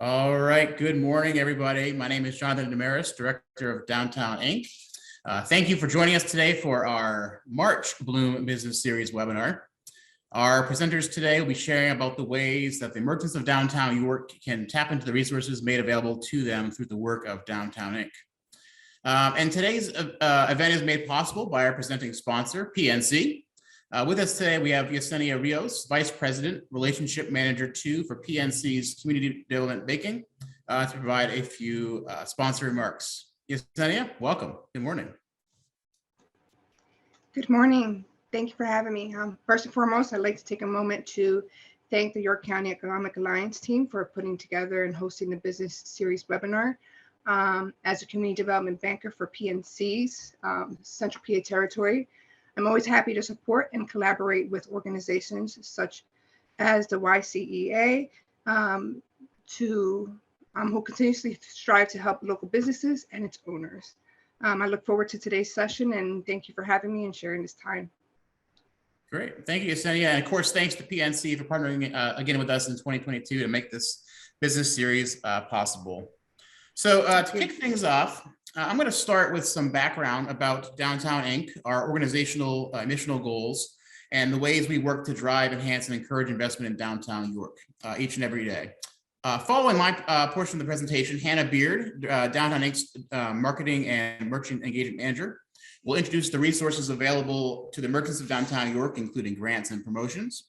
All right, good morning, everybody. My name is Jonathan Damaris, Director of Downtown Inc. Thank you for joining us today for our March Bloom Business Series webinar. Our presenters today will be sharing about the ways that the merchants of downtown York can tap into the resources made available to them through the work of Downtown Inc. And today's event is made possible by our presenting sponsor, PNC. With us today, we have Yesenia Rios, Vice President, Relationship Manager 2 for PNC's Community Development Banking, to provide a few sponsor remarks. Yesenia, welcome. Good morning. Good morning. Thank you for having me. First and foremost, I'd like to take a moment to thank the York County Economic Alliance team for putting together and hosting the Business Series webinar. As a community development banker for PNC's Central PA Territory, I'm always happy to support and collaborate with organizations such as the YCEA who continuously strive to help local businesses and its owners. I look forward to today's session and thank you for having me and sharing this time. Great. Thank you, Yesenia. And of course, thanks to PNC for partnering again with us in 2022 to make this business series possible. So to kick things off, I'm going to start with some background about Downtown Inc., our organizational missional goals, and the ways we work to drive, enhance, and encourage investment in downtown York each and every day. Following my portion of the presentation, Hannah Beard, Downtown Inc.'s Marketing and Merchant Engagement Manager, will introduce the resources available to the merchants of downtown York, including grants and promotions.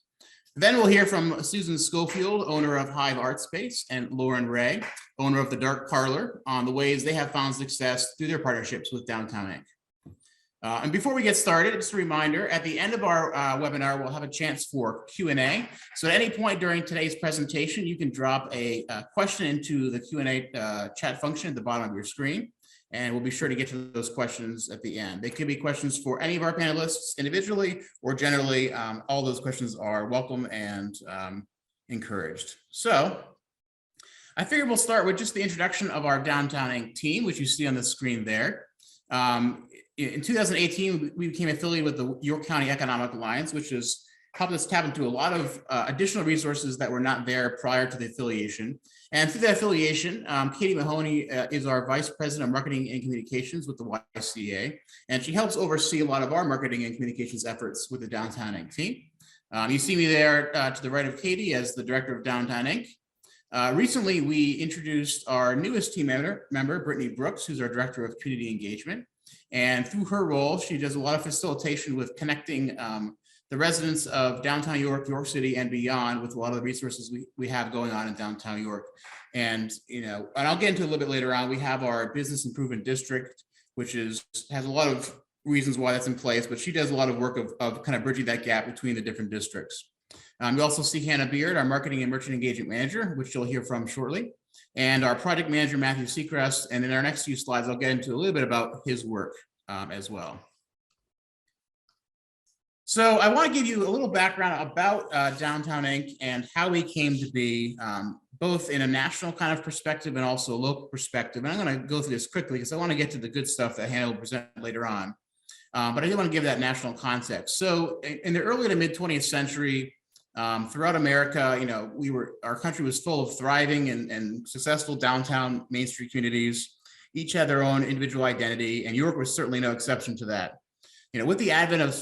Then we'll hear from Susan Schofield, owner of Hive Art Space, and Lauren Ray, owner of the Dark Parlor, on the ways they have found success through their partnerships with Downtown Inc. And before we get started, just a reminder, at the end of our webinar, we'll have a chance for Q&A. So at any point during today's presentation, you can drop a question into the Q&A chat function at the bottom of your screen, and we'll be sure to get to those questions at the end. They could be questions for any of our panelists individually or generally. All those questions are welcome and encouraged. So I figured we'll start with just the introduction of our Downtown Inc. team, which you see on the screen there. In 2018, we became affiliated with the York County Economic Alliance, which has helped us tap into a lot of additional resources that were not there prior to the affiliation. And through that affiliation, Katie Mahoney is our Vice President of Marketing and Communications with the YCA, and she helps oversee a lot of our marketing and communications efforts with the Downtown Inc. team. You see me there to the right of Katie as the Director of Downtown Inc. Recently, we introduced our newest team member, Brittany Brooks, who's our Director of Community Engagement. And through her role, she does a lot of facilitation with connecting the residents of downtown York, York City, and beyond with a lot of the resources we have going on in downtown York. And, and I'll get into a little bit later on, we have our Business Improvement District, which has a lot of reasons why that's in place, but she does a lot of work of kind of bridging that gap between the different districts. You also see Hannah Beard, our Marketing and Merchant Engagement Manager, which you'll hear from shortly, and our Project Manager, Matthew Seacrest. And in our next few slides, I'll get into a little bit about his work as well. So I want to give you a little background about Downtown Inc. and how we came to be, both in a national kind of perspective and also a local perspective. And I'm going to go through this quickly because I want to get to the good stuff that Hannah will present later on. But I do want to give that national context. So in the early to mid 20th century, throughout America, our country was full of thriving and successful downtown Main Street communities. Each had their own individual identity, and York was certainly no exception to that. With the advent of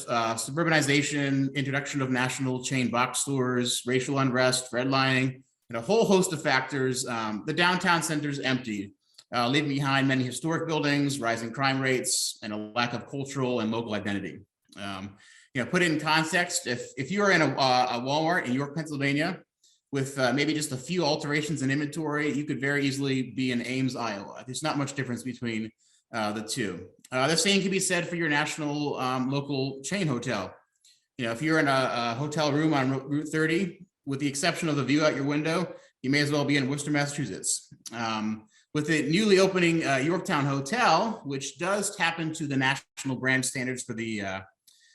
suburbanization, introduction of national chain box stores, racial unrest, redlining, and a whole host of factors, the downtown centers emptied, leaving behind many historic buildings, rising crime rates, and a lack of cultural and local identity. Put it in context, if you are in a Walmart in York, Pennsylvania, with maybe just a few alterations in inventory, you could very easily be in Ames, Iowa. There's not much difference between the two. The same can be said for your national local chain hotel. If you're in a hotel room on Route 30, with the exception of the view out your window, you may as well be in Worcester, Massachusetts. With the newly opening Yorktown Hotel, which does tap into the national brand standards for the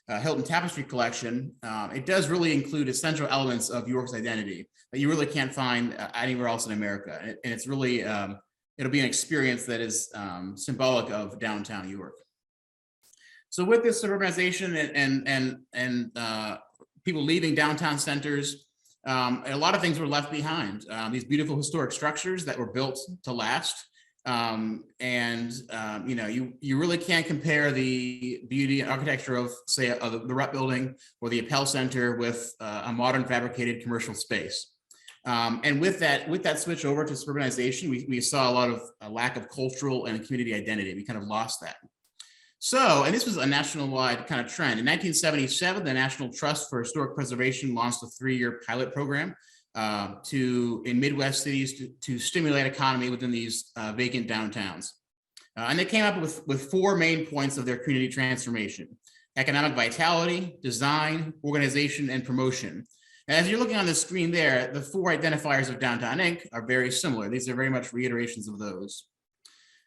Hilton Tapestry Collection, it does really include essential elements of York's identity that you really can't find anywhere else in America. And it's really, it'll be an experience that is symbolic of downtown York. So with this urbanization and people leaving downtown centers, and a lot of things were left behind. These beautiful historic structures that were built to last. You really can't compare the beauty and architecture of, say, the Rupp Building or the Appel Center with a modern fabricated commercial space. And with that switch over to suburbanization, we saw a lot of a lack of cultural and community identity. We kind of lost that. So, and this was a national-wide kind of trend. In 1977, the National Trust for Historic Preservation launched a 3-year pilot program in Midwest cities to stimulate economy within these vacant downtowns. And they came up with 4 main points of their community transformation: economic vitality, design, organization, and promotion. And as you're looking on the screen there, the 4 identifiers of Downtown Inc. are very similar. These are very much reiterations of those.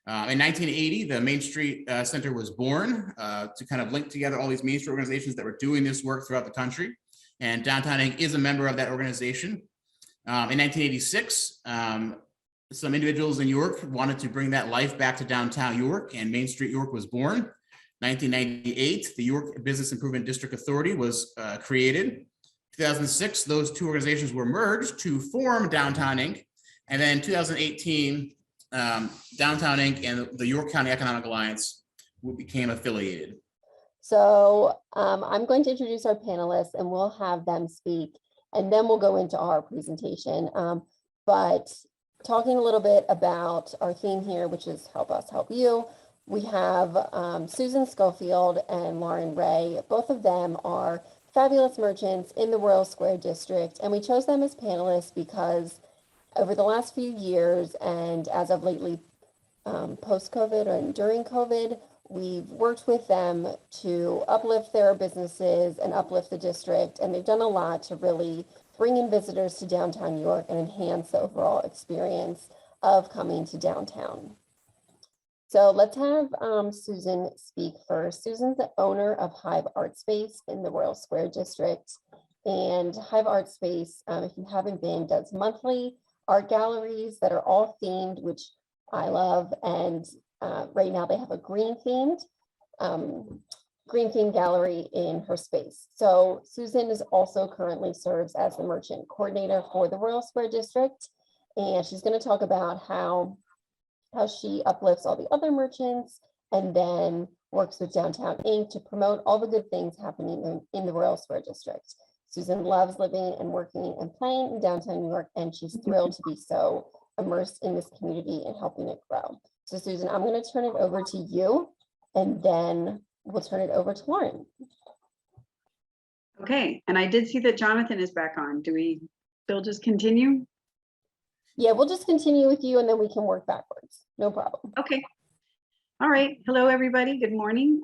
In 1980, the Main Street Center was born to kind of link together all these Main Street organizations that were doing this work throughout the country. And Downtown Inc. is a member of that organization. In 1986, some individuals in York wanted to bring that life back to downtown York, and Main Street York was born. 1998, the York Business Improvement District Authority was created. 2006, those 2 organizations were merged to form Downtown Inc. And then 2018, Downtown Inc. and the York County Economic Alliance became affiliated. So I'm going to introduce our panelists and we'll have them speak, and then we'll go into our presentation. But talking a little bit about our theme here, which is Help Us, Help You, we have Susan Schofield and Lauren Ray. Both of them are fabulous merchants in the Royal Square District, and we chose them as panelists because over the last few years, and as of lately, post-COVID and during COVID, we've worked with them to uplift their businesses and uplift the district, and they've done a lot to really bring in visitors to downtown York and enhance the overall experience of coming to downtown. So let's have Susan speak first. Susan's the owner of Hive Art Space in the Royal Square District, and Hive Art Space, if you haven't been, does monthly art galleries that are all themed, which I love. And right now they have a green themed gallery in her space. So Susan is also currently serves as the merchant coordinator for the Royal Square District. And she's going to talk about how she uplifts all the other merchants and then works with Downtown Inc. to promote all the good things happening in the Royal Square District. Susan loves living and working and playing in downtown New York, and she's thrilled to be so immersed in this community and helping it grow. So Susan, I'm going to turn it over to you, and then we'll turn it over to Lauren. Okay, and I did see that Jonathan is back on. Do we still just continue? Yeah, we'll just continue with you and then we can work backwards. No problem. Okay. All right. Hello, everybody. Good morning.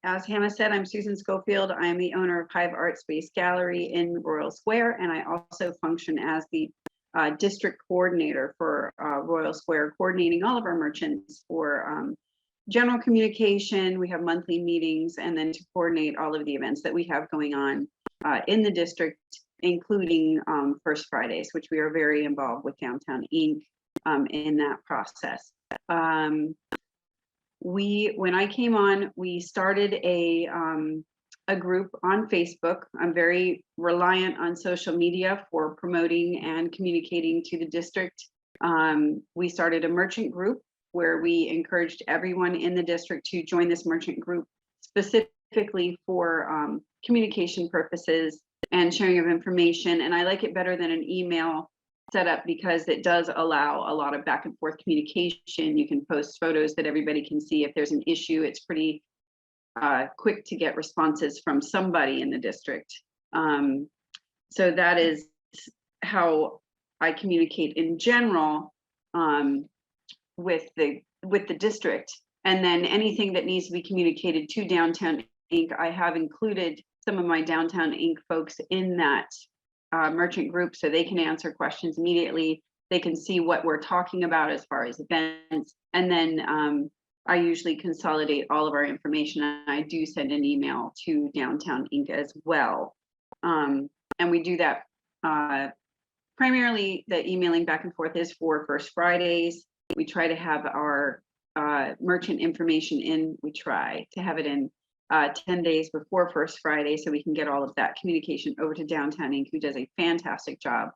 As Hannah said, I'm Susan Schofield. I am the owner of Hive Art Space Gallery in Royal Square, and I also function as the district coordinator for Royal Square, coordinating all of our merchants for general communication. We have monthly meetings, and then to coordinate all of the events that we have going on in the district, including First Fridays, which we are very involved with Downtown Inc. In that process. When I came on, we started a group on Facebook. I'm very reliant on social media for promoting and communicating to the district. We started a merchant group where we encouraged everyone in the district to join this merchant group specifically for communication purposes and sharing of information. And I like it better than an email setup because it does allow a lot of back and forth communication. You can post photos that everybody can see. If there's an issue, it's pretty quick to get responses from somebody in the district. So that is how I communicate in general with the district. And then anything that needs to be communicated to Downtown Inc., I have included some of my Downtown Inc. folks in that merchant group so they can answer questions immediately. They can see what we're talking about as far as events. And then I usually consolidate all of our information. I do send an email to Downtown Inc. as well. And we do that primarily, the emailing back and forth is for First Fridays. We try to have our merchant information in, we try to have it in 10 days before First Friday, so we can get all of that communication over to Downtown Inc., who does a fantastic job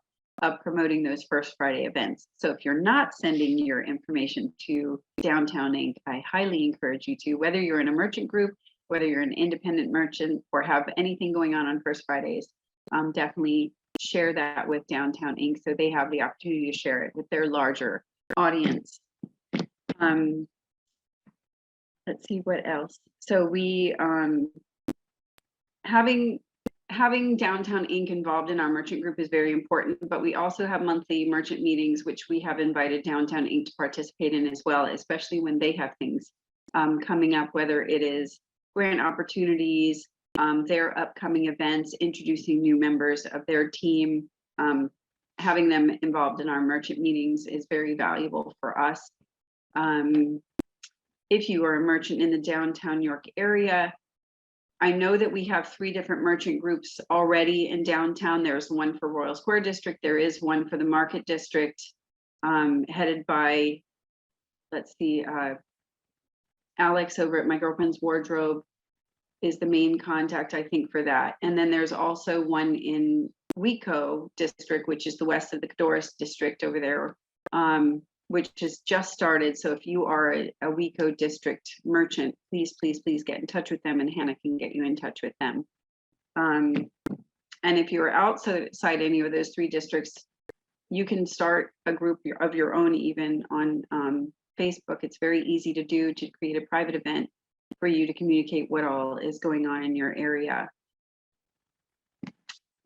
of promoting those First Friday events. So if you're not sending your information to Downtown Inc., I highly encourage you to, whether you're in a merchant group, whether you're an independent merchant, or have anything going on First Fridays, definitely share that with Downtown Inc. so they have the opportunity to share it with their larger audience. Let's see what else. So we having Downtown Inc. involved in our merchant group is very important, but we also have monthly merchant meetings, which we have invited Downtown Inc. to participate in as well, especially when they have things coming up, whether it is grant opportunities, their upcoming events, introducing new members of their team. Having them involved in our merchant meetings is very valuable for us. If you are a merchant in the downtown York area, I know that we have 3 different merchant groups already in downtown. There's one for Royal Square District. There is one for the Market District, headed by, let's see, Alex over at My Girlfriend's Wardrobe is the main contact, I think, for that. And then there's also one in Weco District, which is the west of the Doris District over there, which has just started. So if you are a Weco District merchant, please, please, please get in touch with them, and Hannah can get you in touch with them. And if you are outside any of those 3 districts, you can start a group of your own, even on Facebook. It's very easy to do, to create a private event for you to communicate what all is going on in your area.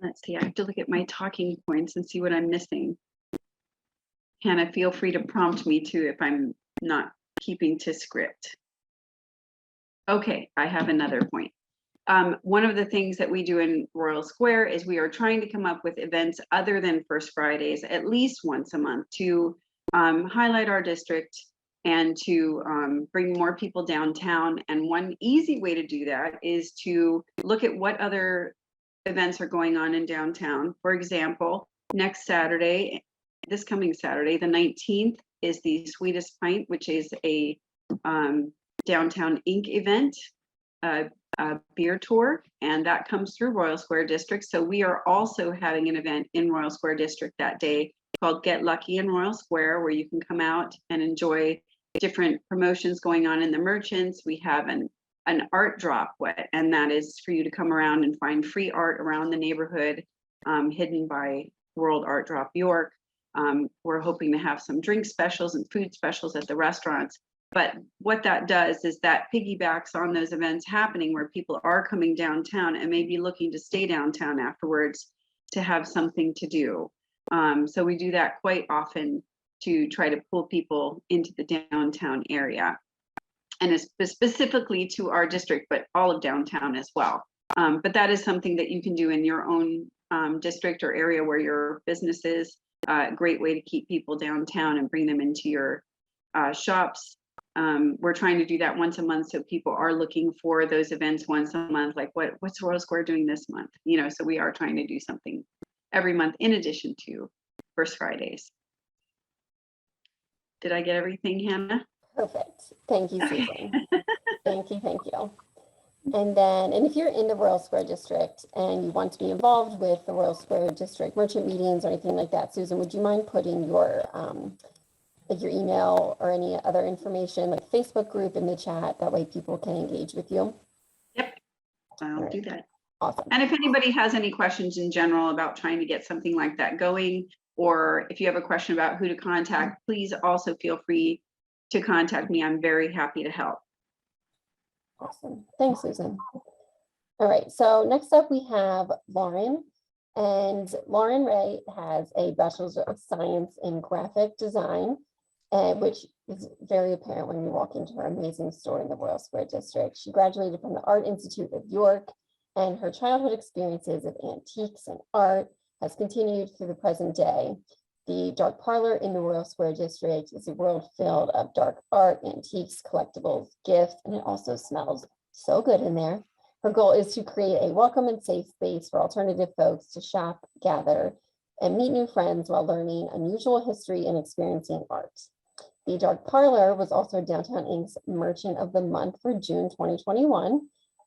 Let's see, I have to look at my talking points and see what I'm missing. Hannah, feel free to prompt me too if I'm not keeping to script. Okay, I have another point. One of the things that we do in Royal Square is we are trying to come up with events other than First Fridays at least once a month to highlight our district and to bring more people downtown. And one easy way to do that is to look at what other events are going on in downtown. For example, next Saturday, this coming Saturday, the 19th, is the Sweetest Pint, which is a Downtown Inc. event, a beer tour, and that comes through Royal Square District. So we are also having an event in Royal Square District that day called Get Lucky in Royal Square, where you can come out and enjoy different promotions going on in the merchants. We have an art drop, and that is for you to come around and find free art around the neighborhood, hidden by World Art Drop York. We're hoping to have some drink specials and food specials at the restaurants. But what that does is that piggybacks on those events happening where people are coming downtown and maybe looking to stay downtown afterwards to have something to do. So we do that quite often to try to pull people into the downtown area. And it's specifically to our district, but all of downtown as well. But that is something that you can do in your own district or area where your business is. A great way to keep people downtown and bring them into your shops. We're trying to do that once a month, so people are looking for those events once a month, like what's Royal Square doing this month? You know, so we are trying to do something every month in addition to First Fridays. Did I get everything, Hannah? Perfect. Thank you, Susan. Thank you. And then, and if you're in the Royal Square District and you want to be involved with the Royal Square District merchant meetings or anything like that, Susan, would you mind putting your like your email or any other information, like Facebook group, in the chat? That way people can engage with you. Yep, I'll do that. Awesome. And if anybody has any questions in general about trying to get something like that going, or if you have a question about who to contact, please also feel free to contact me. I'm very happy to help. Awesome. Thanks, Susan. All right, so next up we have Lauren. And Lauren Ray has a Bachelor's of Science in Graphic Design, which is very apparent when you walk into her amazing store in the Royal Square District. She graduated from the Art Institute of York, and her childhood experiences of antiques and art has continued through the present day. The Dark Parlor in the Royal Square District is a world filled of dark art, antiques, collectibles, gifts, and it also smells so good in there. Her goal is to create a welcome and safe space for alternative folks to shop, gather, and meet new friends while learning unusual history and experiencing art. The Dark Parlor was also Downtown Inc.'s Merchant of the Month for June 2021.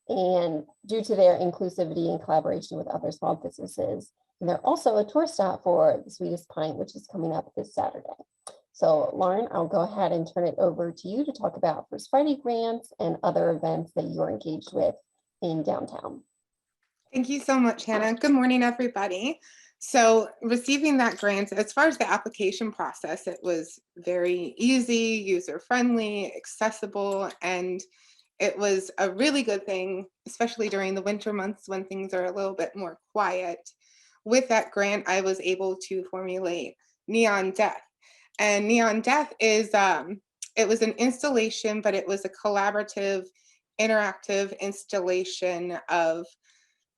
and due to their inclusivity and collaboration with other small businesses. And they're also a tour stop for the Sweetest Pint, which is coming up this Saturday. So Lauren, I'll go ahead and turn it over to you to talk about First Friday grants and other events that you're engaged with in downtown. Thank you so much, Hannah. Good morning, everybody. So receiving that grant, as far as the application process, it was very easy, user-friendly, accessible, and it was a really good thing, especially during the winter months when things are a little bit more quiet. With that grant, I was able to formulate Neon Death. And Neon Death is, it was an installation, but it was a collaborative, interactive installation of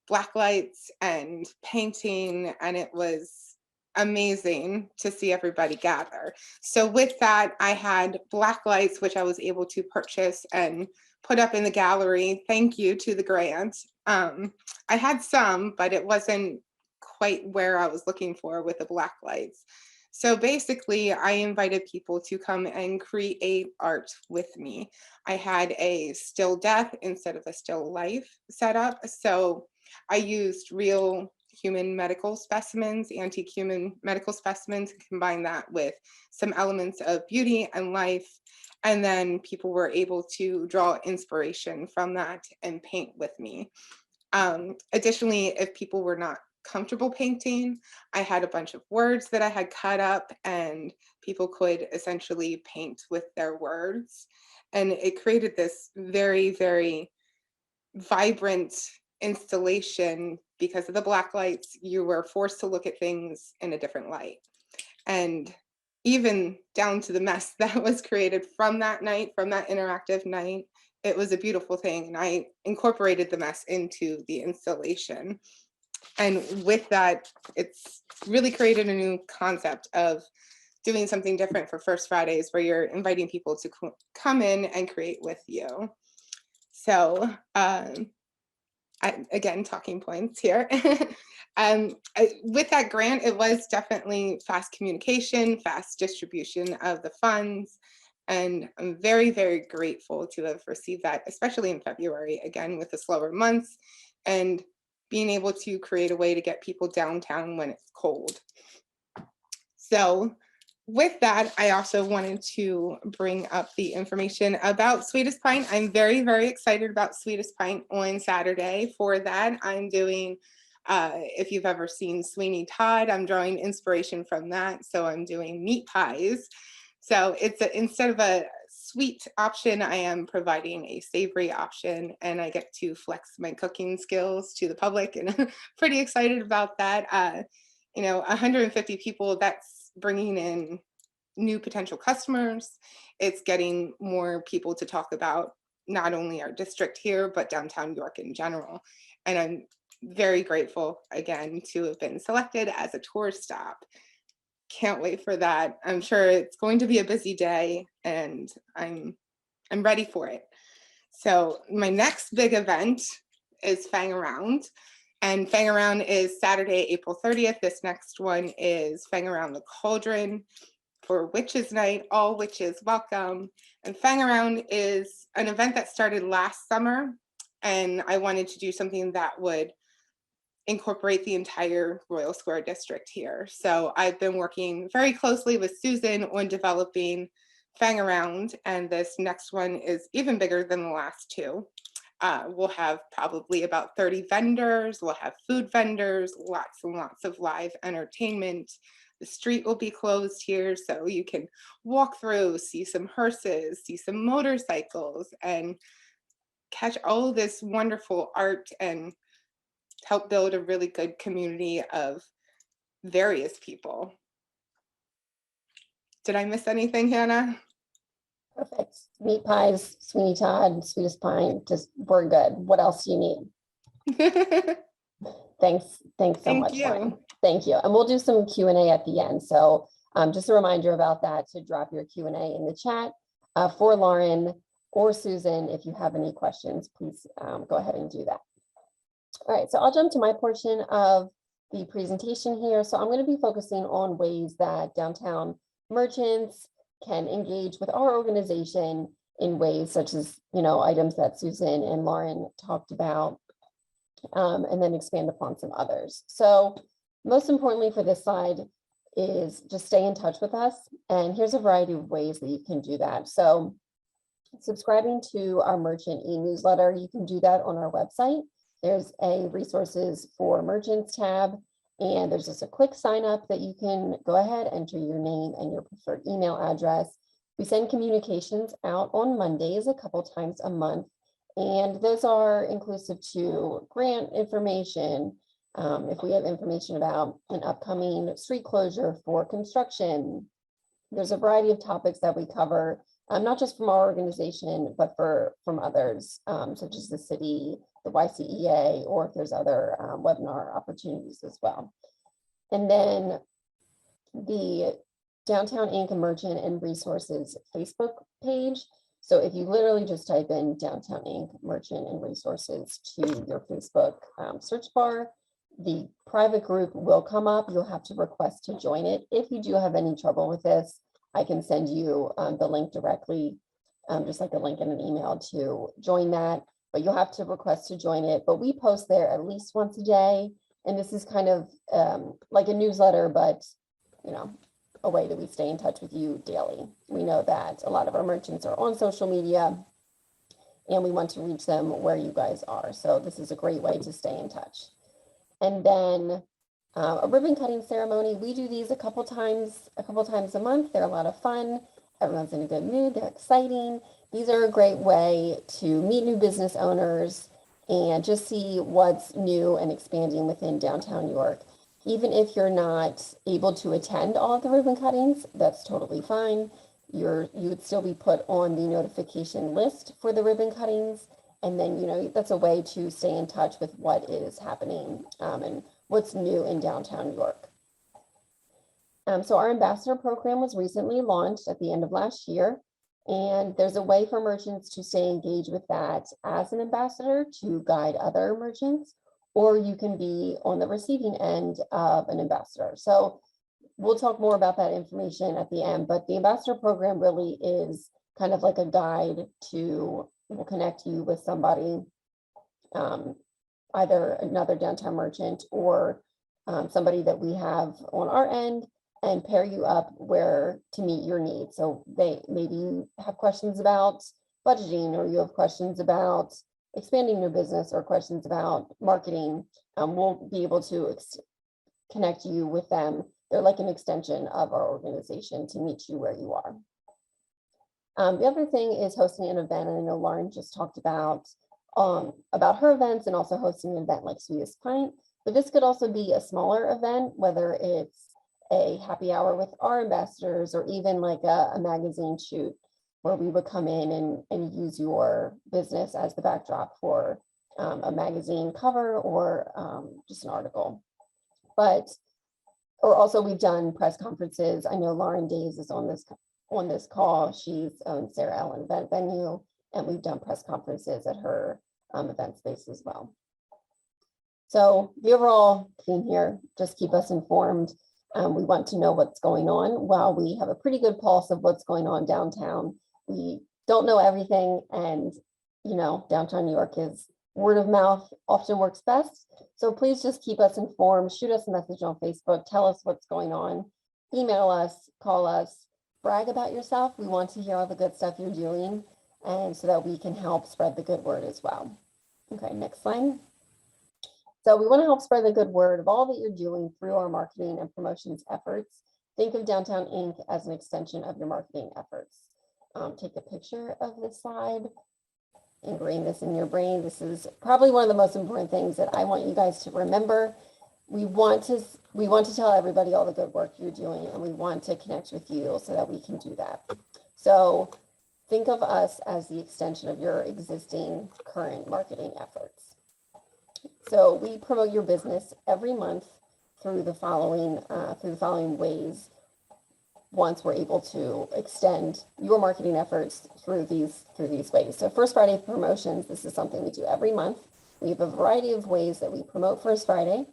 black lights and painting, and it was amazing to see everybody gather. So with that, I had black lights, which I was able to purchase and put up in the gallery. Thank you to the grant. I had some, but it wasn't quite where I was looking for with the black lights. So basically, I invited people to come and create art with me. I had a still death instead of a still life set up. So I used real human medical specimens, antique human medical specimens, and combined that with some elements of beauty and life. And then people were able to draw inspiration from that and paint with me. Additionally, if people were not comfortable painting, I had a bunch of words that I had cut up, and people could essentially paint with their words. And it created this very, very vibrant installation. Because of the black lights, you were forced to look at things in a different light. And even down to the mess that was created from that night, from that interactive night, it was a beautiful thing. And I incorporated the mess into the installation. And with that, it's really created a new concept of doing something different for First Fridays, where you're inviting people to come in and create with you. So again, talking points here. With that grant, it was definitely fast communication, fast distribution of the funds. And I'm very, very grateful to have received that, especially in February, again, with the slower months, and being able to create a way to get people downtown when it's cold. So with that, I also wanted to bring up the information about Sweetest Pint. I'm very, very excited about Sweetest Pint on Saturday. For that, I'm doing, if you've ever seen Sweeney Todd, I'm drawing inspiration from that. So I'm doing meat pies. So it's instead of a sweet option, I am providing a savory option, and I get to flex my cooking skills to the public, and I'm pretty excited about that. You know, 150 people, that's bringing in new potential customers. It's getting more people to talk about not only our district here, but downtown York in general. And I'm very grateful again to have been selected as a tour stop. Can't wait for that. I'm sure it's going to be a busy day, and I'm ready for it. So my next big event is Fang Around. And Fang Around is Saturday, April 30th. This next one is Fang Around the Cauldron for Witches Night. All witches welcome. And Fang Around is an event that started last summer, and I wanted to do something that would incorporate the entire Royal Square district here. So I've been working very closely with Susan on developing Fang Around, and this next one is even bigger than the last two. We'll have probably about 30 vendors, we'll have food vendors, lots and lots of live entertainment. The street will be closed here, so you can walk through, see some hearses, see some motorcycles, and catch all this wonderful art and help build a really good community of various people. Did I miss anything, Hannah? Perfect. Meat pies, Sweeney Todd, Sweetest Pint, just we're good. What else do you need? Thanks so much, Lauren. Thank you. And we'll do some Q&A at the end. So just a reminder about that, to drop your Q&A in the chat for Lauren or Susan. If you have any questions, please go ahead and do that. All right, so I'll jump to my portion of the presentation here. So I'm going to be focusing on ways that downtown merchants can engage with our organization in ways such as, items that Susan and Lauren talked about, and then expand upon some others. So most importantly for this slide is just stay in touch with us. And here's a variety of ways that you can do that. So subscribing to our merchant e-newsletter, you can do that on our website. There's a resources for merchants tab, and there's just a quick sign up that you can go ahead, enter your name and your preferred email address. We send communications out on Mondays a couple times a month, and those are inclusive to grant information. If we have information about an upcoming street closure for construction, there's a variety of topics that we cover, not just from our organization, but from others, such as the city, the YCEA, or if there's other webinar opportunities as well. And then the Downtown Inc. Merchant and Resources Facebook page. So if you literally just type in Downtown Inc. Merchant and Resources to your Facebook search bar, the private group will come up. You'll have to request to join it. If you do have any trouble with this, I can send you the link directly, just like a link in an email to join that, but you'll have to request to join it. But we post there at least once a day. And this is kind of like a newsletter, but a way that we stay in touch with you daily. We know that a lot of our merchants are on social media and we want to reach them where you guys are. So this is a great way to stay in touch. And then a ribbon cutting ceremony. We do these a couple times a month. They're a lot of fun. Everyone's in a good mood. They're exciting. These are a great way to meet new business owners and just see what's new and expanding within downtown York. Even if you're not able to attend all of the ribbon cuttings, that's totally fine. You would still be put on the notification list for the ribbon cuttings. And then, that's a way to stay in touch with what is happening and what's new in downtown York. So our ambassador program was recently launched at the end of last year. And there's a way for merchants to stay engaged with that as an ambassador to guide other merchants, or you can be on the receiving end of an ambassador. So we'll talk more about that information at the end, but the ambassador program really is kind of like a guide to will connect you with somebody, either another downtown merchant or somebody that we have on our end, and pair you up where to meet your needs. So maybe you have questions about budgeting, or you have questions about expanding your business, or questions about marketing. We'll be able to connect you with them. They're like an extension of our organization to meet you where you are. The other thing is hosting an event, and I know Lauren just talked about her events and also hosting an event like Sweetest Pint, but this could also be a smaller event, whether it's a happy hour with our ambassadors, or even like a magazine shoot where we would come in and use your business as the backdrop for a magazine cover or just an article. Or also we've done press conferences. I know Lauren Days is on this call. She's owned Sarah Ellen Event Venue, and we've done press conferences at her event space as well. So the overall theme here, just keep us informed. We want to know what's going on. While we have a pretty good pulse of what's going on downtown, we don't know everything, and downtown New York is word of mouth often works best. So please just keep us informed. Shoot us a message on Facebook. Tell us what's going on. Email us, call us, brag about yourself. We want to hear all the good stuff you're doing, and so that we can help spread the good word as well. Okay, next slide. So we want to help spread the good word of all that you're doing through our marketing and promotions efforts. Think of Downtown Inc. as an extension of your marketing efforts. Take a picture of this slide, ingrain this in your brain. This is probably one of the most important things that I want you guys to remember. We want to tell everybody all the good work you're doing, and we want to connect with you so that we can do that. So think of us as the extension of your existing current marketing efforts. So we promote your business every month through the following ways. Once we're able to extend your marketing efforts through these ways. So First Friday promotions, this is something we do every month. We have a variety of ways that we promote First Friday.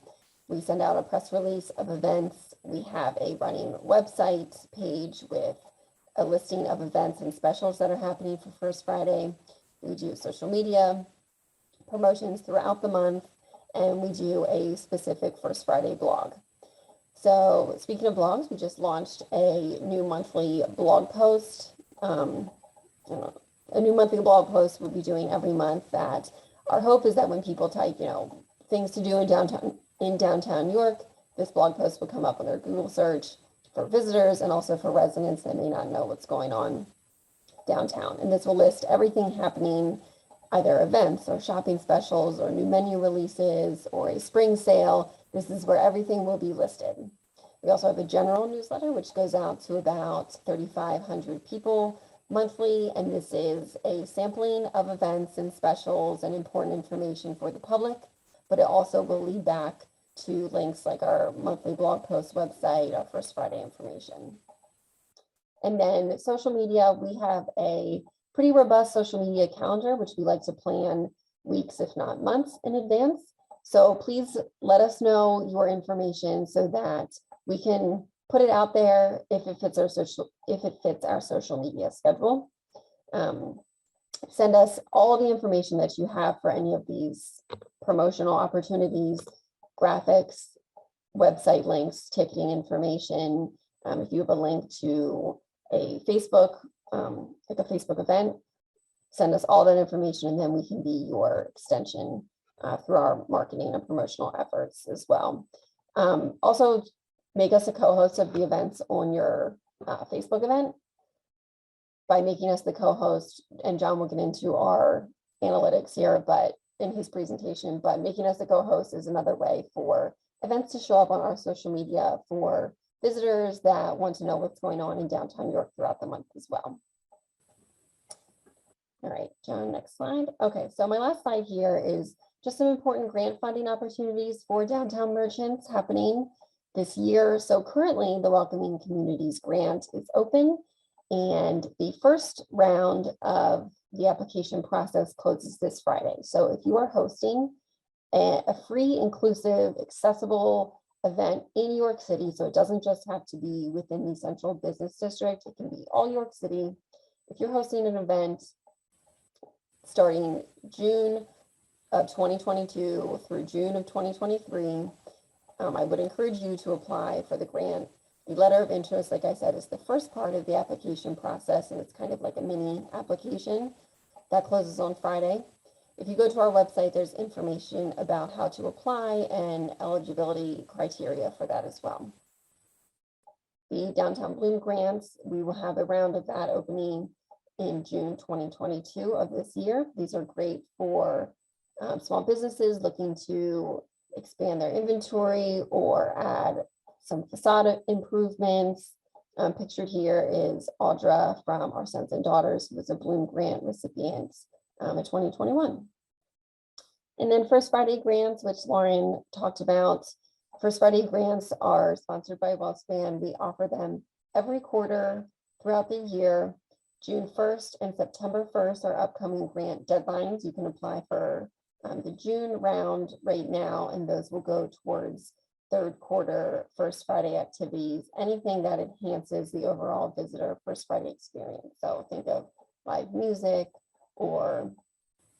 We send out a press release of events. We have a running website page with a listing of events and specials that are happening for First Friday. We do social media promotions throughout the month, and we do a specific First Friday blog. So speaking of blogs, we just launched a new monthly blog post. A new monthly blog post we'll be doing every month. That our hope is that when people type, things to do in downtown York, this blog post will come up on their Google search for visitors and also for residents that may not know what's going on downtown. And this will list everything happening, either events or shopping specials or new menu releases or a spring sale. This is where everything will be listed. We also have a general newsletter, which goes out to about 3,500 people monthly. And this is a sampling of events and specials and important information for the public, but it also will lead back to links like our monthly blog post website, our First Friday information. And then social media, we have a pretty robust social media calendar, which we like to plan weeks, if not months in advance. So please let us know your information so that we can put it out there if it fits our social media schedule. Send us all the information that you have for any of these promotional opportunities, graphics, website links, ticketing information. If you have a link to a Facebook, like a Facebook event, send us all that information, and then we can be your extension through our marketing and promotional efforts as well. Also, make us a co-host of the events on your Facebook event by making us the co-host, and John will get into our analytics here, but in his presentation, but making us a co-host is another way for events to show up on our social media for visitors that want to know what's going on in downtown York throughout the month as well. All right, John, next slide. Okay, so my last slide here is just some important grant funding opportunities for downtown merchants happening this year. So currently the Welcoming Communities Grant is open, and the first round of the application process closes this Friday. So if you are hosting a free, inclusive, accessible event in York City, so it doesn't just have to be within the central business district, it can be all York City. If you're hosting an event starting June of 2022 through June of 2023, I would encourage you to apply for the grant. The letter of interest, like I said, is the first part of the application process, and it's kind of like a mini application that closes on Friday. If you go to our website, there's information about how to apply and eligibility criteria for that as well. The Downtown Bloom grants, we will have a round of that opening in June 2022 of this year. These are great for small businesses looking to expand their inventory or add some facade improvements. Pictured here is Audra from Our Sons and Daughters, who was a Bloom Grant recipient in 2021. And then First Friday grants, which Lauren talked about. First Friday grants are sponsored by WellSpan. We offer them every quarter throughout the year. June 1st and September 1st are upcoming grant deadlines. You can apply for the June round right now, and those will go towards third quarter First Friday activities, anything that enhances the overall visitor First Friday experience. So think of live music or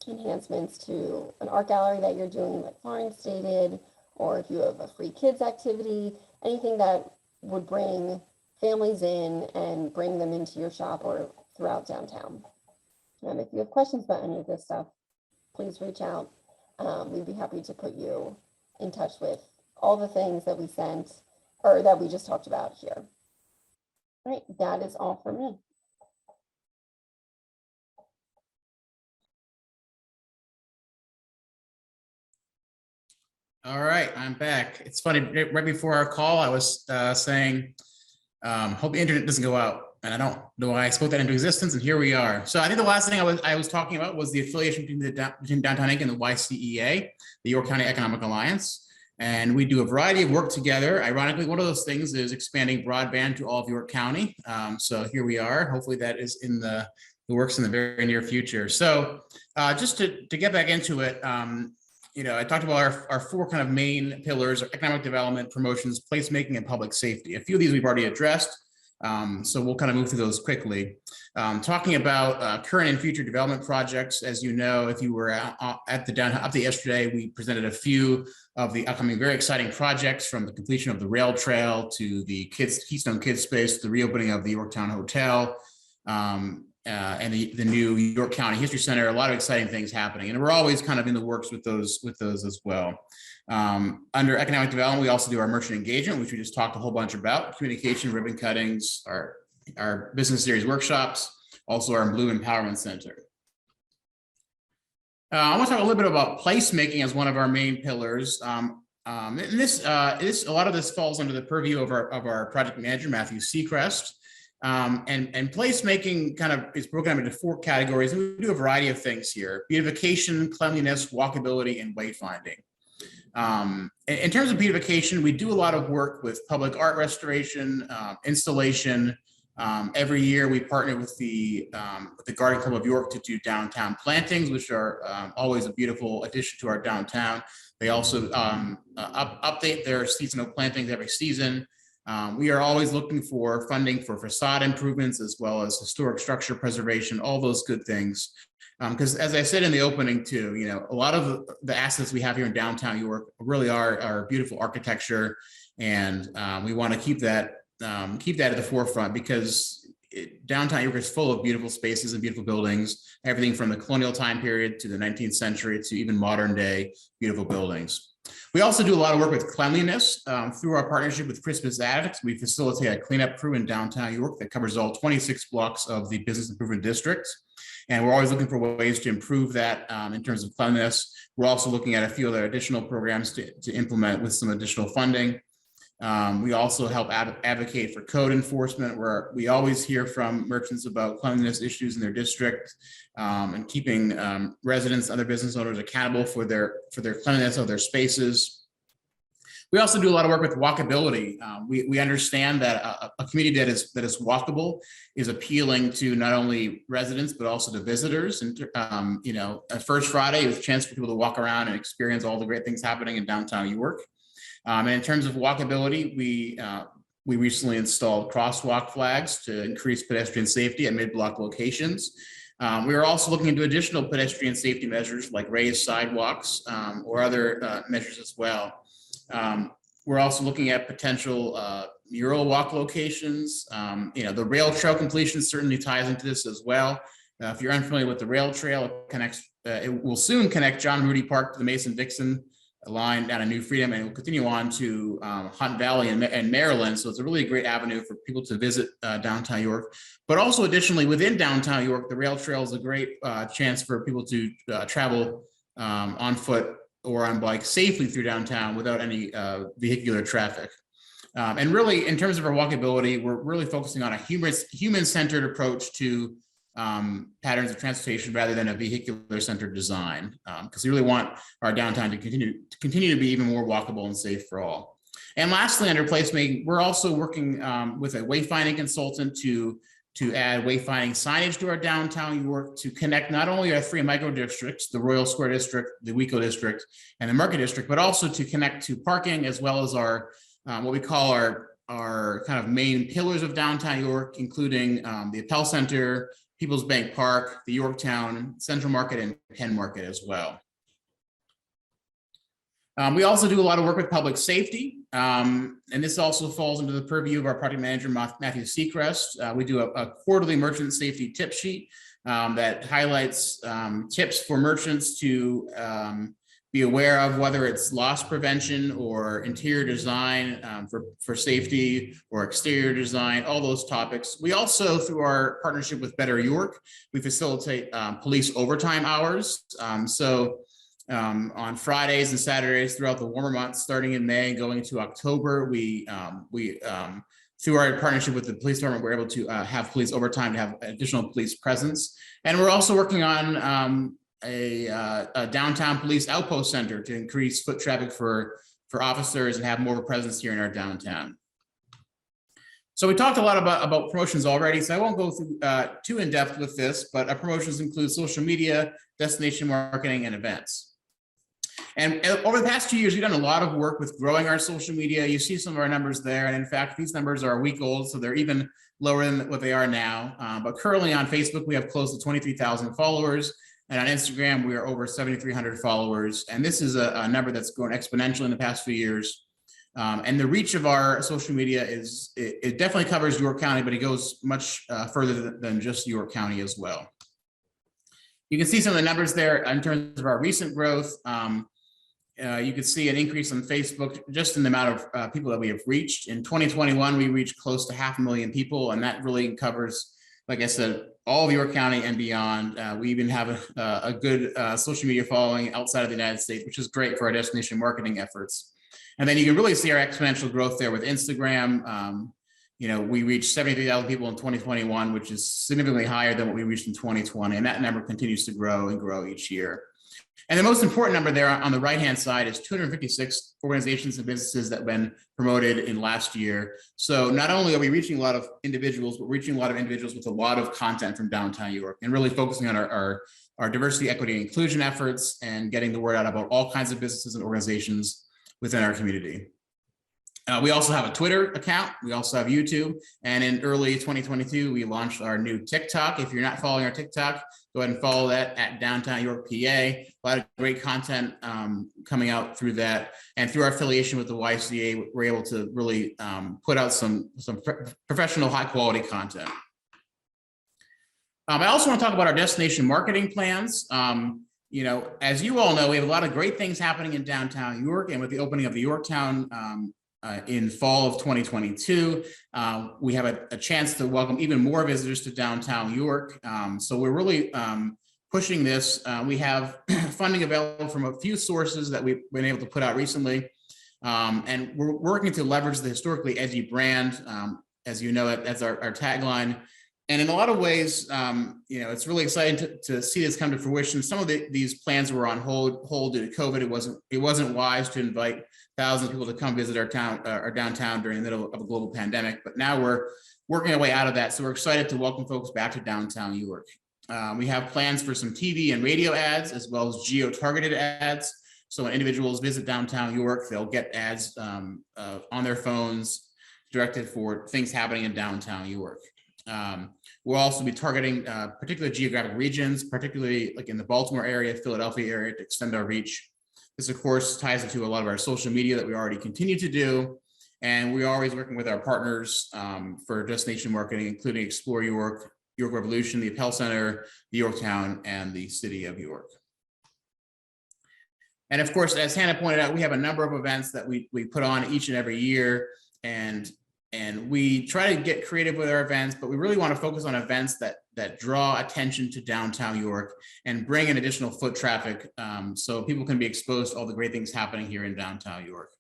enhancements to an art gallery that you're doing, like Lauren stated, or if you have a free kids activity, anything that would bring families in and bring them into your shop or throughout downtown. And if you have questions about any of this stuff, please reach out. We'd be happy to put you in touch with all the things that we sent or that we just talked about here. All right, that is all for me. All right, I'm back. It's funny, right before our call, I was saying, hope the internet doesn't go out. And I don't know why I spoke that into existence, and here we are. So I think the last thing I was talking about was the affiliation between Downtown Inc. and the YCEA, the York County Economic Alliance. And we do a variety of work together. Ironically, one of those things is expanding broadband to all of York County. So here we are. Hopefully that is in the works in the very near future. So just to get back into it, I talked about our four kind of main pillars: economic development, promotions, placemaking, and public safety. A few of these we've already addressed. So we'll kind of move through those quickly. Talking about current and future development projects, as you know, if you were at the downtown update yesterday, we presented a few of the upcoming very exciting projects, from the completion of the rail trail to the Keystone Kids Space, the reopening of the Yorktown Hotel, and the new York County History Center. A lot of exciting things happening, and we're always kind of in the works with those as well. Under economic development, we also do our merchant engagement, which we just talked a whole bunch about: communication, ribbon cuttings, our business series workshops, also our Blue Empowerment Center. I want to talk a little bit about placemaking as one of our main pillars. And a lot of this falls under the purview of our project manager, Matthew Seacrest. And placemaking kind of is broken up into 4 categories, and we do a variety of things here: beautification, cleanliness, walkability, and wayfinding. In terms of beautification, we do a lot of work with public art restoration, installation. Every year we partner with the Garden Club of York to do downtown plantings, which are always a beautiful addition to our downtown. They also update their seasonal plantings every season. We are always looking for funding for facade improvements, as well as historic structure preservation, all those good things. Because as I said in the opening too, you know, a lot of the assets we have here in downtown York really are beautiful architecture, and we want to keep that at the forefront, because downtown York is full of beautiful spaces and beautiful buildings, everything from the colonial time period to the 19th century to even modern day beautiful buildings. We also do a lot of work with cleanliness. Through our partnership with Christmas Addicts, we facilitate a cleanup crew in downtown York that covers all 26 blocks of the business improvement district. And we're always looking for ways to improve that in terms of cleanliness. We're also looking at a few other additional programs to implement with some additional funding. We also help advocate for code enforcement, where we always hear from merchants about cleanliness issues in their district, and keeping residents, other business owners accountable for their cleanliness of their spaces. We also do a lot of work with walkability. We understand that a community that is walkable is appealing to not only residents but also to visitors. And you know, First Friday is a chance for people to walk around and experience all the great things happening in downtown York. And in terms of walkability, we recently installed crosswalk flags to increase pedestrian safety at mid-block locations. We are also looking into additional pedestrian safety measures like raised sidewalks or other measures as well. We're also looking at potential mural walk locations. You know, the rail trail completion certainly ties into this as well. If you're unfamiliar with the rail trail, it will soon connect John Moody Park to the Mason-Dixon line down to New Freedom, and it will continue on to Hunt Valley and Maryland. So it's a really great avenue for people to visit downtown York. But also additionally, within downtown York, the rail trail is a great chance for people to travel on foot or on bike safely through downtown without any vehicular traffic. And really, in terms of our walkability, we're really focusing on a human-centered approach to patterns of transportation rather than a vehicular-centered design, because we really want our downtown to continue to be even more walkable and safe for all. And lastly, under placemaking, we're also working with a wayfinding consultant to add wayfinding signage to our downtown York to connect not only our 3 micro districts, the Royal Square District, the Weco District, and the Market District, but also to connect to parking, as well as our what we call our kind of main pillars of downtown York, including the Appel Center, People's Bank Park, the Yorktown Central Market, and Penn Market as well. We also do a lot of work with public safety, and this also falls into the purview of our project manager, Matthew Seacrest. We do a quarterly merchant safety tip sheet that highlights tips for merchants to be aware of, whether it's loss prevention or interior design for safety, or exterior design, all those topics. We also, through our partnership with Better York, we facilitate police overtime hours. On Fridays and Saturdays throughout the warmer months, starting in May and going into October, we through our partnership with the police department, we're able to have police overtime to have additional police presence. And we're also working on a downtown police outpost center to increase foot traffic for officers and have more of a presence here in our downtown. So we talked a lot about promotions already, so I won't go through too in depth with this, but our promotions include social media, destination marketing, and events. And over the past 2 years, we've done a lot of work with growing our social media. You see some of our numbers there. And in fact, these numbers are a week old, so they're even lower than what they are now. But currently on Facebook, we have close to 23,000 followers. And on Instagram, we are over 7,300 followers. And this is a number that's grown exponentially in the past few years. And the reach of our social media it definitely covers York County, but it goes much further than just York County as well. You can see some of the numbers there in terms of our recent growth. You can see an increase on Facebook just in the amount of people that we have reached. In 2021, we reached close to 500,000 people, and that really covers, like I said, all of York County and beyond. We even have a good social media following outside of the United States, which is great for our destination marketing efforts. And then you can really see our exponential growth there with Instagram. We reached 73,000 people in 2021, which is significantly higher than what we reached in 2020. And that number continues to grow and grow each year. And the most important number there on the right-hand side is 256 organizations and businesses that have been promoted in last year. So not only are we reaching a lot of individuals, but reaching a lot of individuals with a lot of content from downtown York and really focusing on our diversity, equity, and inclusion efforts and getting the word out about all kinds of businesses and organizations within our community. We also have a Twitter account. We also have YouTube. And in early 2022, we launched our new TikTok. If you're not following our TikTok, go ahead and follow that at Downtown York, PA. A lot of great content coming out through that. And through our affiliation with the YCA, we're able to really put out some professional, high quality content. I also want to talk about our destination marketing plans. As you all know, we have a lot of great things happening in downtown York, and with the opening of the Yorktown in fall of 2022, we have a chance to welcome even more visitors to downtown York. So we're really pushing this. We have funding available from a few sources that we've been able to put out recently. And we're working to leverage the historically edgy brand. As you know, that's our tagline. And in a lot of ways, it's really exciting to see this come to fruition. Some of these plans were on hold due to COVID. It wasn't wise to invite thousands of people to come visit our downtown during the middle of a global pandemic. But now we're working our way out of that. So we're excited to welcome folks back to downtown York. We have plans for some TV and radio ads, as well as geo-targeted ads. So when individuals visit downtown York, they'll get ads on their phones directed for things happening in downtown York. We'll also be targeting particular geographic regions, particularly like in the Baltimore area, Philadelphia area, to extend our reach. This, of course, ties into a lot of our social media that we already continue to do. And we're always working with our partners for destination marketing, including Explore York, York Revolution, the Appel Center, the Yorktown, and the City of York. And of course, as Hannah pointed out, we have a number of events that we put on each and every year. And we try to get creative with our events, but we really want to focus on events that draw attention to downtown York and bring in additional foot traffic so people can be exposed to all the great things happening here in downtown York.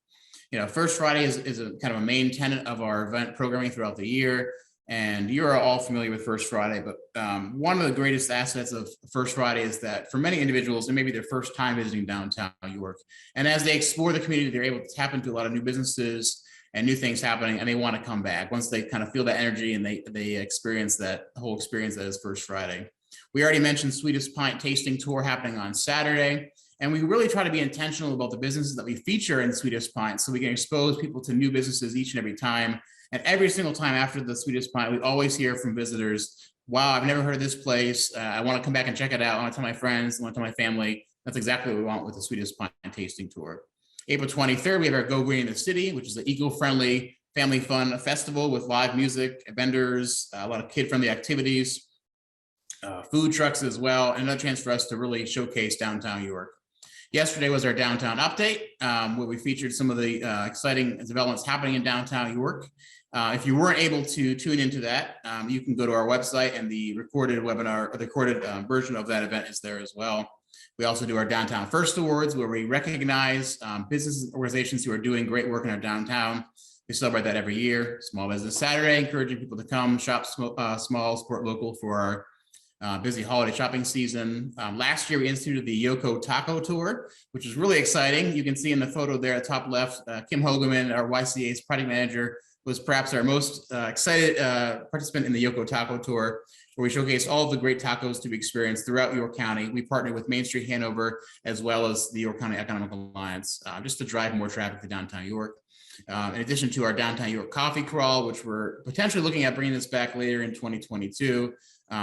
First Friday is a kind of a main tenet of our event programming throughout the year. And you're all familiar with First Friday, but one of the greatest assets of First Friday is that for many individuals, it may be their first time visiting downtown York. And as they explore the community, they're able to tap into a lot of new businesses and new things happening, and they want to come back once they kind of feel that energy and they experience that whole experience that is First Friday. We already mentioned Sweetest Pint Tasting Tour happening on Saturday, and we really try to be intentional about the businesses that we feature in Sweetest Pint so we can expose people to new businesses each and every time. And every single time after the Sweetest Pint, we always hear from visitors, wow, I've never heard of this place. I want to come back and check it out. I want to tell my friends, I want to tell my family. That's exactly what we want with the Sweetest Pint Tasting Tour. April 23rd, we have our Go Green in the City, which is an eco-friendly, family fun festival with live music, vendors, a lot of kid-friendly activities, food trucks as well, and another chance for us to really showcase downtown York. Yesterday was our downtown update, where we featured some of the exciting developments happening in downtown York. If you weren't able to tune into that, you can go to our website, and the recorded webinar, or the recorded version of that event is there as well. We also do our Downtown First Awards, where we recognize businesses and organizations who are doing great work in our downtown. We celebrate that every year. Small Business Saturday, encouraging people to come shop small, support local for our busy holiday shopping season. Last year, we instituted the Yoko Taco Tour, which is really exciting. You can see in the photo there at the top left, Kim Hogeman, our YCA's project manager, was perhaps our most excited participant in the Yoko Taco Tour. where we showcase all of the great tacos to be experienced throughout York County. We partner with Main Street Hanover as well as the York County Economic Alliance, just to drive more traffic to downtown York. In addition to our downtown York coffee crawl, which we're potentially looking at bringing this back later in 2022,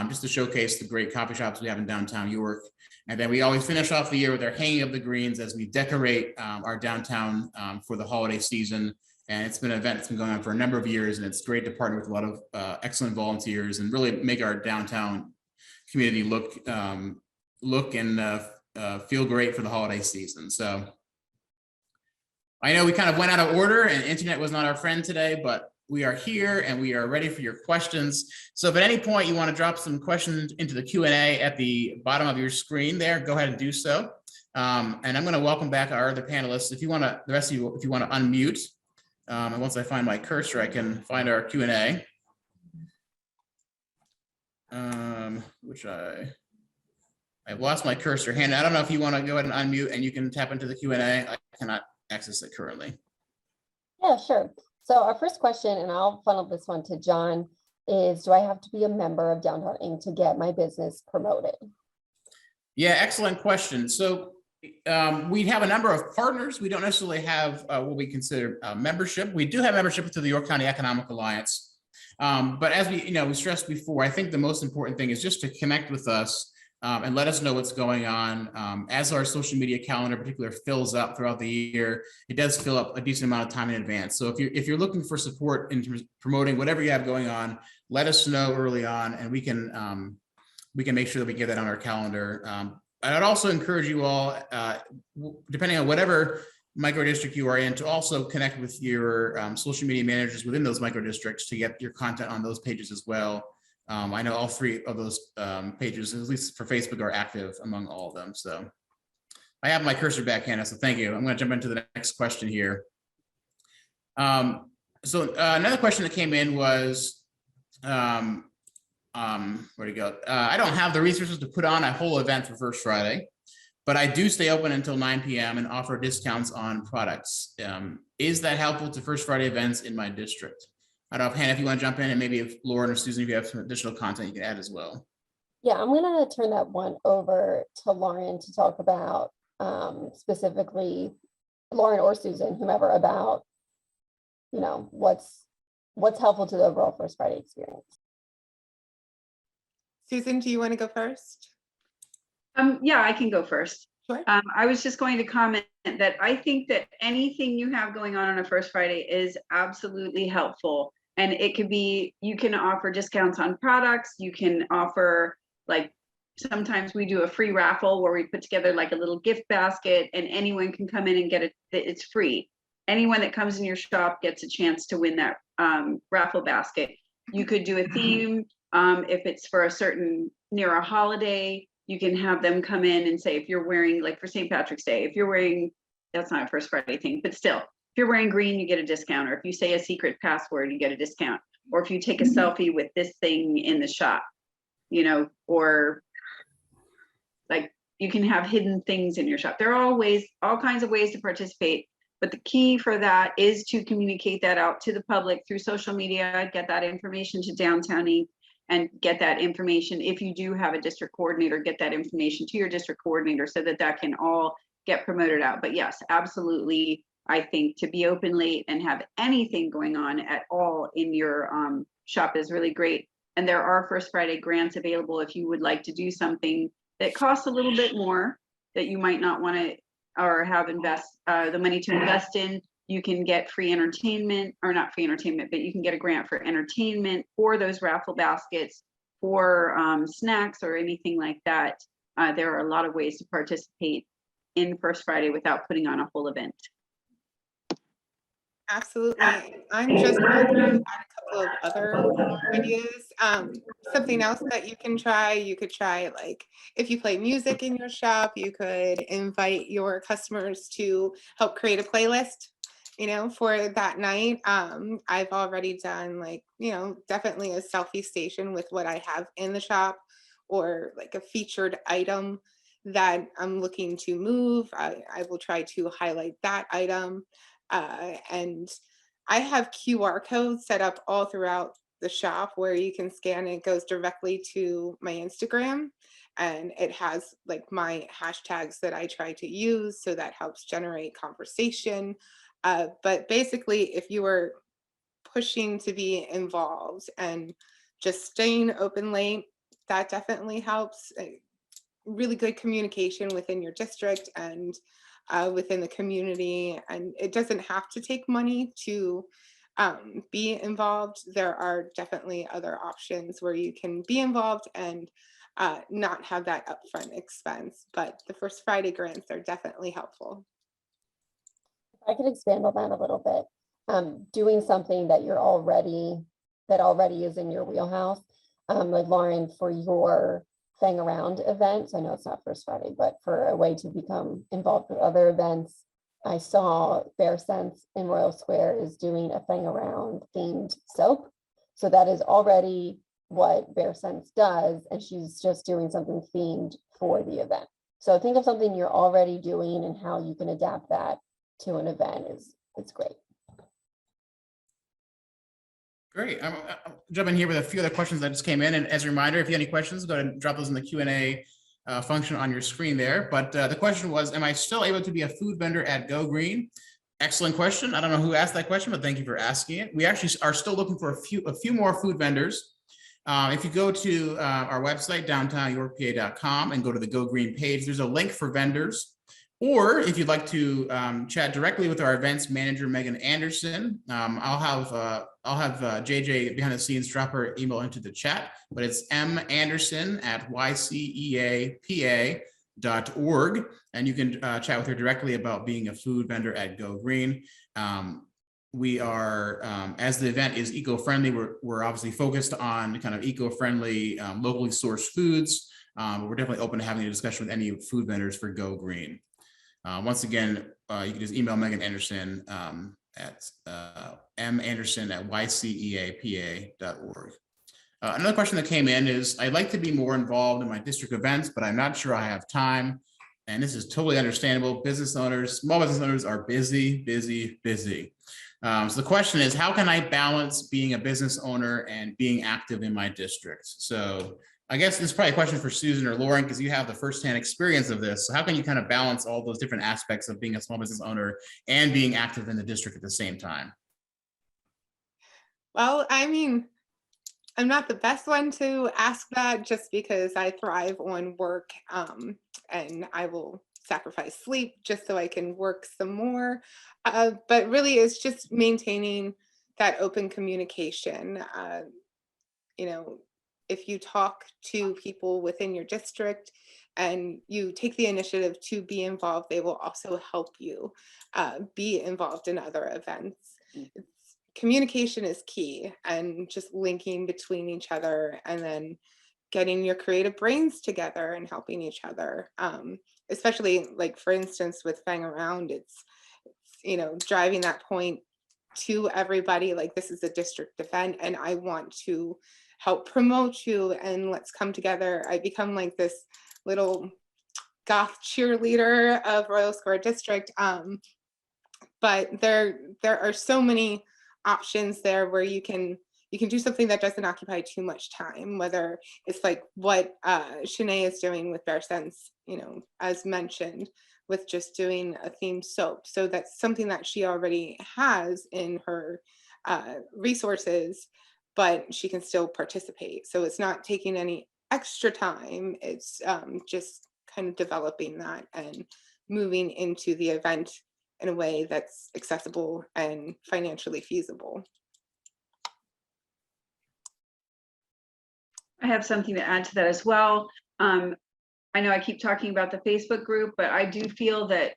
just to showcase the great coffee shops we have in downtown York. And then we always finish off the year with our hanging of the greens as we decorate our downtown for the holiday season. And it's been an event that's been going on for a number of years, and it's great to partner with a lot of excellent volunteers and really make our downtown community look and feel great for the holiday season. So I know we kind of went out of order and internet was not our friend today, but we are here and we are ready for your questions. So if at any point you want to drop some questions into the Q&A at the bottom of your screen there, go ahead and do so. And I'm going to welcome back our other panelists. If you want to, the rest of you, if you want to unmute, and once I find my cursor, I can find our Q&A, which I've lost my cursor. Hannah, I don't know if you want to go ahead and unmute and you can tap into the Q&A. I cannot access it currently. Yeah, sure. So our first question, and I'll funnel this one to John, is do I have to be a member of Downtown Inc. to get my business promoted? Yeah, excellent question. So we have a number of partners. We don't necessarily have what we consider membership. We do have membership through the York County Economic Alliance. But as we stressed before, I think the most important thing is just to connect with us and let us know what's going on. As our social media calendar in particular fills up throughout the year, it does fill up a decent amount of time in advance. So if you're looking for support in terms of promoting whatever you have going on, let us know early on, and we can make sure that we get that on our calendar. I'd also encourage you all, depending on whatever micro district you are in, to also connect with your social media managers within those micro districts to get your content on those pages as well. I know all three of those pages, at least for Facebook, are active among all of them. So I have my cursor back, Hannah, so thank you. I'm going to jump into the next question here. So another question that came in was, where'd it go? I don't have the resources to put on a whole event for First Friday, but I do stay open until 9 p.m. and offer discounts on products. Is that helpful to First Friday events in my district? I don't know if Hannah, if you want to jump in, and maybe if Lauren or Susan, if you have some additional content you can add as well. Yeah, I'm going to turn that one over to Lauren to talk about specifically, Lauren or Susan, whomever, about what's helpful to the overall First Friday experience. Susan, do you want to go first? Yeah, I can go first. Sure. I was just going to comment that I think that anything you have going on a First Friday is absolutely helpful. And it could be, you can offer discounts on products. You can offer, like, sometimes we do a free raffle where we put together like a little gift basket and anyone can come in and get it. It's free. Anyone that comes in your shop gets a chance to win that raffle basket. You could do a theme. If it's for a certain, near a holiday, you can have them come in and say, if you're wearing, like for St. Patrick's Day, if you're wearing, that's not a First Friday thing, but still, if you're wearing green, you get a discount. Or if you say a secret password, you get a discount. Or if you take a selfie with this thing in the shop, or like you can have hidden things in your shop. There are all kinds of ways to participate. But the key for that is to communicate that out to the public through social media, get that information to Downtown Inc., and get that information. If you do have a district coordinator, get that information to your district coordinator so that that can all get promoted out. But yes, absolutely. I think to be open late and have anything going on at all in your shop is really great. And there are First Friday grants available if you would like to do something that costs a little bit more that you might not want to or have the money to invest in. You can get free entertainment, or not free entertainment, but you can get a grant for entertainment, for those raffle baskets, for snacks or anything like that. There are a lot of ways to participate in First Friday without putting on a whole event. Absolutely. I'm just going to add a couple of other ideas. Something else that you can try, like if you play music in your shop, you could invite your customers to help create a playlist, for that night. I've already done definitely a selfie station with what I have in the shop, or like a featured item that I'm looking to move. I will try to highlight that item. And I have QR codes set up all throughout the shop where you can scan it goes directly to my Instagram, and it has like my hashtags that I try to use, so that helps generate conversation. But basically, if you are pushing to be involved and just staying open late, that definitely helps. Really good communication within your district and within the community. And it doesn't have to take money to be involved. There are definitely other options where you can be involved and not have that upfront expense. But the First Friday grants are definitely helpful. I could expand on that a little bit. Doing something that already is in your wheelhouse, like Lauren, for your Fang Around event. I know it's not First Friday, but for a way to become involved with other events. I saw Bear Sense in Royal Square is doing a Fang Around themed soap. So that is already what Bear Sense does, and she's just doing something themed for the event. So think of something you're already doing and how you can adapt that to an event it's great. Great. I'm jumping here with a few other questions that just came in. And as a reminder, if you have any questions, go ahead and drop those in the Q&A function on your screen there. But the question was, am I still able to be a food vendor at Go Green? Excellent question. I don't know who asked that question, but thank you for asking it. We actually are still looking for a few more food vendors. If you go to our website, downtownyorkpa.com, and go to the Go Green page, there's a link for vendors. Or if you'd like to chat directly with our events manager, Megan Anderson, I'll have JJ behind the scenes drop her email into the chat, but it's manderson@yceapa.org, and you can chat with her directly about being a food vendor at Go Green. We are, as the event is eco-friendly, we're obviously focused on kind of eco-friendly, locally sourced foods. But we're definitely open to having a discussion with any food vendors for Go Green. Once again, you can just email Megan Anderson at manderson@yceapa.org. Another question that came in is, I'd like to be more involved in my district events, but I'm not sure I have time. And this is totally understandable. Business owners, small business owners are busy. So the question is, how can I balance being a business owner and being active in my district? So I guess this is probably a question for Susan or Lauren, because you have the firsthand experience of this. So how can you kind of balance all those different aspects of being a small business owner and being active in the district at the same time? Well, I mean, I'm not the best one to ask that, just because I thrive on work, and I will sacrifice sleep just so I can work some more. But really, it's just maintaining that open communication. You know, if you talk to people within your district and you take the initiative to be involved, they will also help you be involved in other events. Communication is key, and just linking between each other, and then getting your creative brains together and helping each other. Especially, like, for instance, with Fang Around, it's driving that point to everybody, like, this is a district event and I want to help promote you, and let's come together. I become like this little goth cheerleader of Royal Square District. But there are so many options there where you can do something that doesn't occupy too much time, whether it's like what Shanae is doing with Bear Sense, as mentioned, with just doing a themed soap. So that's something that she already has in her resources, but she can still participate. So it's not taking any extra time. It's just kind of developing that and moving into the event in a way that's accessible and financially feasible. I have something to add to that as well. I know I keep talking about the Facebook group, but I do feel that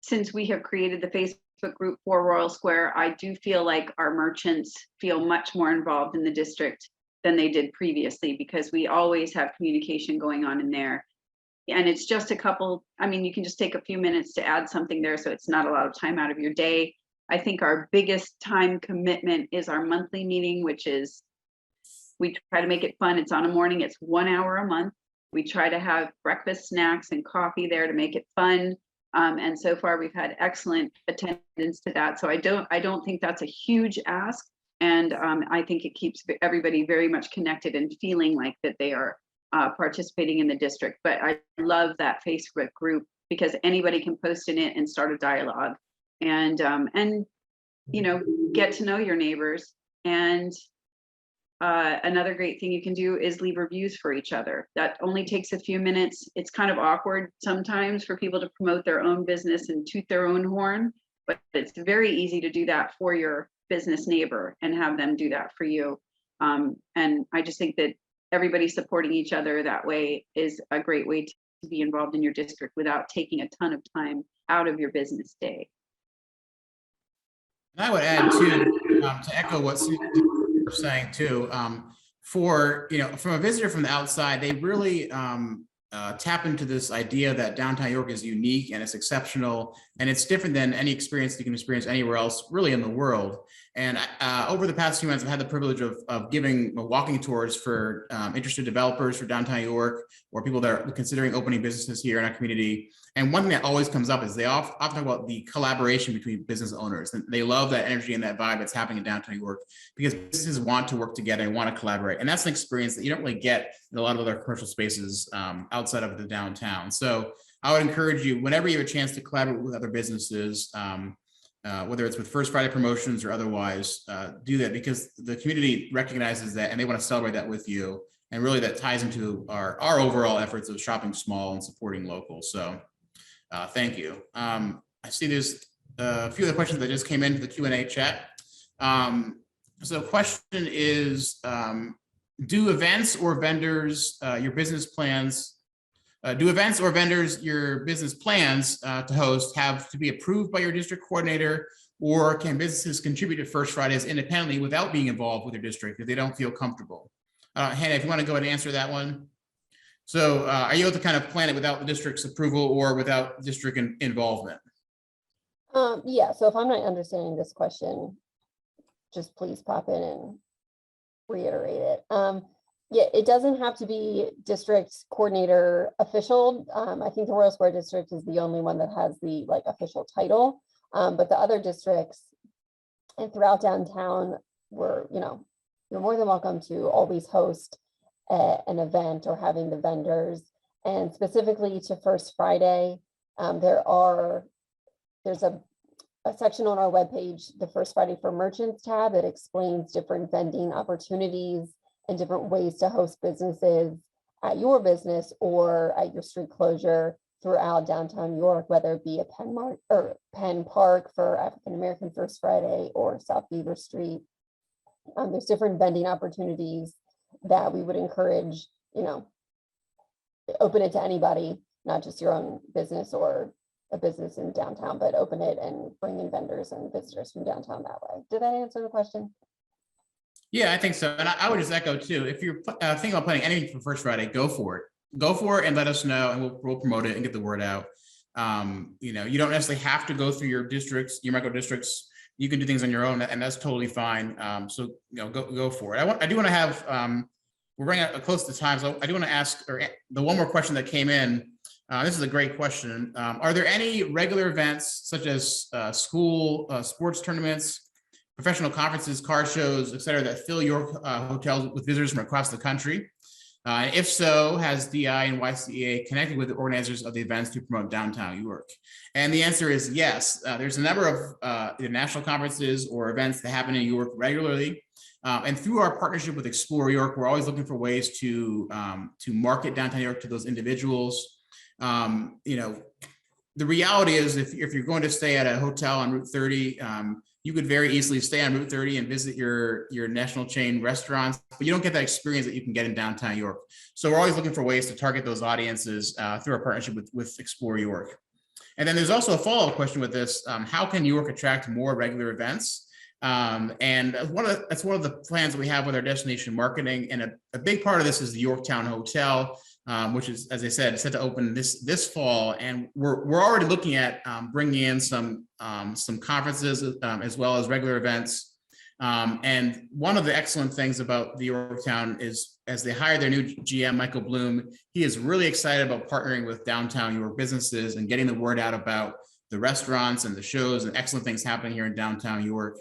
since we have created the Facebook group for Royal Square, I do feel like our merchants feel much more involved in the district than they did previously, because we always have communication going on in there. And it's just a couple, I mean, you can just take a few minutes to add something there, so it's not a lot of time out of your day. I think our biggest time commitment is our monthly meeting, which is, we try to make it fun. It's on a morning, it's 1 hour a month. We try to have breakfast, snacks, and coffee there to make it fun. And so far we've had excellent attendance to that. So I don't think that's a huge ask. And I think it keeps everybody very much connected and feeling like that they are participating in the district. But I love that Facebook group because anybody can post in it and start a dialogue, and get to know your neighbors. And another great thing you can do is leave reviews for each other. That only takes a few minutes. It's kind of awkward sometimes for people to promote their own business and toot their own horn, but it's very easy to do that for your business neighbor and have them do that for you. And I just think that everybody supporting each other that way is a great way to be involved in your district without taking a ton of time out of your business day. And I would add too, to echo what Susan was saying too, from a visitor from the outside, they really tap into this idea that downtown York is unique and it's exceptional and it's different than any experience you can experience anywhere else really in the world. And over the past few months, I've had the privilege of giving walking tours for interested developers for downtown York or people that are considering opening businesses here in our community. And one thing that always comes up is they often talk about the collaboration between business owners. And they love that energy and that vibe that's happening in downtown York because businesses want to work together and want to collaborate. And that's an experience that you don't really get in a lot of other commercial spaces outside of the downtown. So I would encourage you, whenever you have a chance to collaborate with other businesses, whether it's with First Friday promotions or otherwise, do that because the community recognizes that and they want to celebrate that with you. And really that ties into our overall efforts of shopping small and supporting local. So thank you. I see there's a few other questions that just came into the Q&A chat. So the question is, do events or vendors your business plans to host have to be approved by your district coordinator, or can businesses contribute to First Fridays independently without being involved with their district if they don't feel comfortable? Hannah, if you want to go ahead and answer that one. So are you able to kind of plan it without the district's approval or without district involvement? Yeah, so if I'm not understanding this question, just please pop in and reiterate it. Yeah, it doesn't have to be district coordinator official. I think the Royal Square District is the only one that has the official title, but the other districts and throughout downtown, you're more than welcome to always host an event or having the vendors. And specifically to First Friday, there's a section on our webpage, the First Friday for Merchants tab, that explains different vending opportunities and different ways to host businesses at your business or at your street closure throughout downtown York, whether it be a Penn Park for African American First Friday or South Beaver Street. There's different vending opportunities that we would encourage, open it to anybody, not just your own business or a business in downtown, but open it and bring in vendors and visitors from downtown that way. Did that answer the question? Yeah, I think so. And I would just echo too, if you're thinking about planning anything for First Friday, go for it. Go for it and let us know and we'll promote it and get the word out. You don't necessarily have to go through your districts, your micro districts. You can do things on your own and that's totally fine. So, go for it. I do want to have, we're running close to time. So I do want to ask, the one more question that came in. This is a great question. Are there any regular events such as school sports tournaments, professional conferences, car shows, et cetera, that fill your hotels with visitors from across the country? If so, has DI and YCEA connected with the organizers of the events to promote downtown York? And the answer is yes. There's a number of national conferences or events that happen in York regularly. And through our partnership with Explore York, we're always looking for ways to market downtown York to those individuals. The reality is if you're going to stay at a hotel on Route 30, you could very easily stay on Route 30 and visit your national chain restaurants, but you don't get that experience that you can get in downtown York. So we're always looking for ways to target those audiences through our partnership with Explore York. And then there's also a follow-up question with this. How can York attract more regular events? And that's one of the plans that we have with our destination marketing. And a big part of this is the Yorktown Hotel, which is, as I said, set to open this fall. And we're already looking at bringing in some conferences as well as regular events. And one of the excellent things about the Yorktown is, as they hire their new GM, Michael Bloom, he is really excited about partnering with downtown York businesses and getting the word out about the restaurants and the shows and excellent things happening here in downtown York.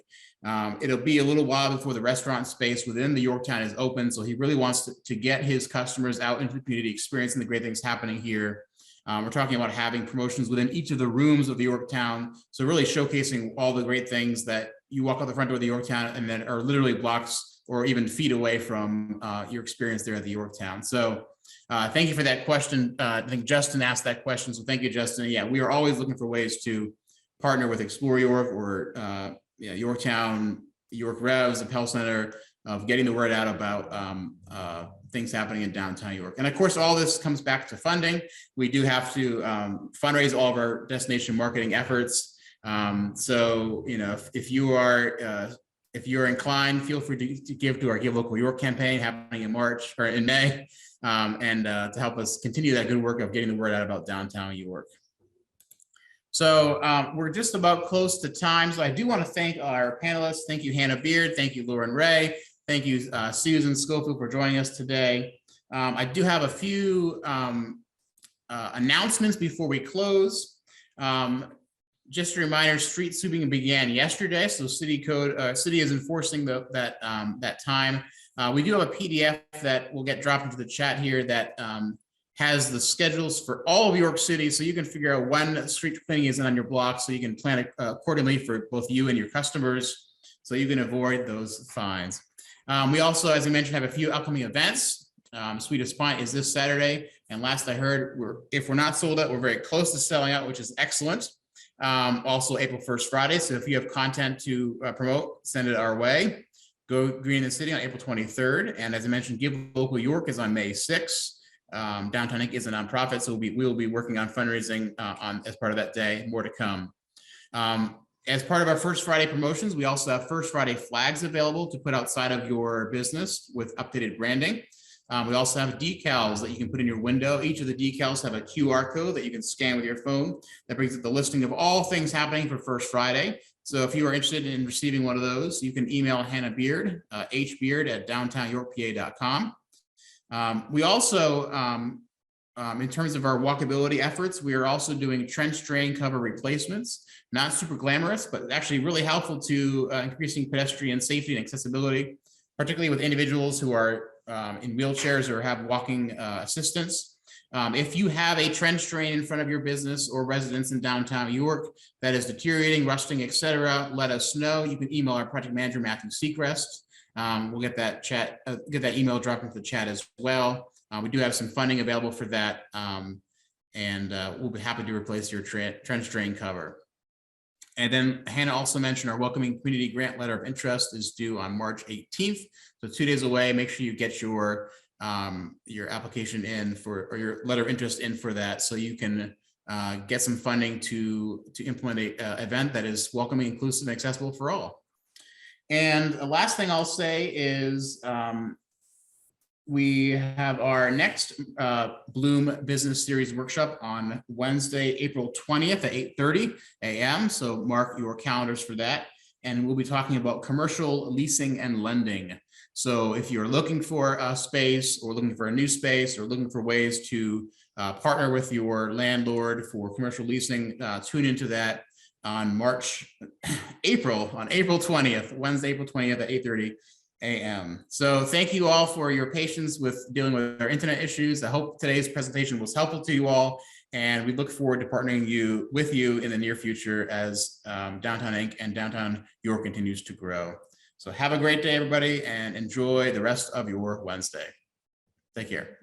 It'll be a little while before the restaurant space within the Yorktown is open. So he really wants to get his customers out into the community, experiencing the great things happening here. We're talking about having promotions within each of the rooms of the Yorktown. So really showcasing all the great things that you walk out the front door of the Yorktown and then are literally blocks or even feet away from your experience there at the Yorktown. So thank you for that question. I think Justin asked that question. So thank you, Justin. Yeah, we are always looking for ways to partner with Explore York or Yorktown, York Revs, the Pell Center, of getting the word out about things happening in downtown York. And of course, all this comes back to funding. We do have to fundraise all of our destination marketing efforts. So, if you are inclined, feel free to give to our Give Local York campaign happening in March or in May, and to help us continue that good work of getting the word out about downtown York. So we're just about close to time. So I do want to thank our panelists. Thank you, Hannah Beard. Thank you, Lauren Ray. Thank you, Susan Schofield, for joining us today. I do have a few announcements before we close. Just a reminder, street sweeping began yesterday. So city is enforcing that time. We do have a PDF that will get dropped into the chat here that has the schedules for all of York City, so you can figure out when street cleaning is on your block, so you can plan it accordingly for both you and your customers, so you can avoid those fines. We also, as I mentioned, have a few upcoming events. Sweetest Pint is this Saturday, and last I heard, if we're not sold out, we're very close to selling out, which is excellent. Also April 1st, Friday, so if you have content to promote, send it our way. Go Green in the City on April 23rd, and as I mentioned, Give Local York is on May 6th. Downtown Inc. is a nonprofit, so we will be working on fundraising as part of that day. More to come. As part of our First Friday promotions, we also have First Friday flags available to put outside of your business with updated branding. We also have decals that you can put in your window. Each of the decals have a QR code that you can scan with your phone. That brings up the listing of all things happening for First Friday. So if you are interested in receiving one of those, you can email Hannah Beard, hbeard@downtownyorkpa.com. We also, in terms of our walkability efforts, we are also doing trench drain cover replacements. Not super glamorous, but actually really helpful to increasing pedestrian safety and accessibility, particularly with individuals who are in wheelchairs or have walking assistance. If you have a trench drain in front of your business or residence in downtown York that is deteriorating, rusting, etc., let us know. You can email our project manager, Matthew Seacrest. We'll get that email dropped into the chat as well. We do have some funding available for that, and we'll be happy to replace your trench drain cover. And then Hannah also mentioned our Welcoming Community Grant Letter of Interest is due on March 18th. So 2 days away. Make sure you get your application in or your letter of interest in for that, so you can get some funding to implement a event that is welcoming, inclusive, and accessible for all. And the last thing I'll say is we have our next Bloom Business Series workshop on Wednesday, April 20th at 8:30 a.m. So mark your calendars for that. And we'll be talking about commercial leasing and lending. So if you're looking for a space or looking for a new space or looking for ways to partner with your landlord for commercial leasing, tune into that on April 20th, Wednesday, April 20th at 8:30 a.m. So thank you all for your patience with dealing with our internet issues. I hope today's presentation was helpful to you all, and we look forward to partnering with you in the near future as Downtown Inc. and Downtown York continues to grow. So have a great day, everybody, and enjoy the rest of your Wednesday. Take care.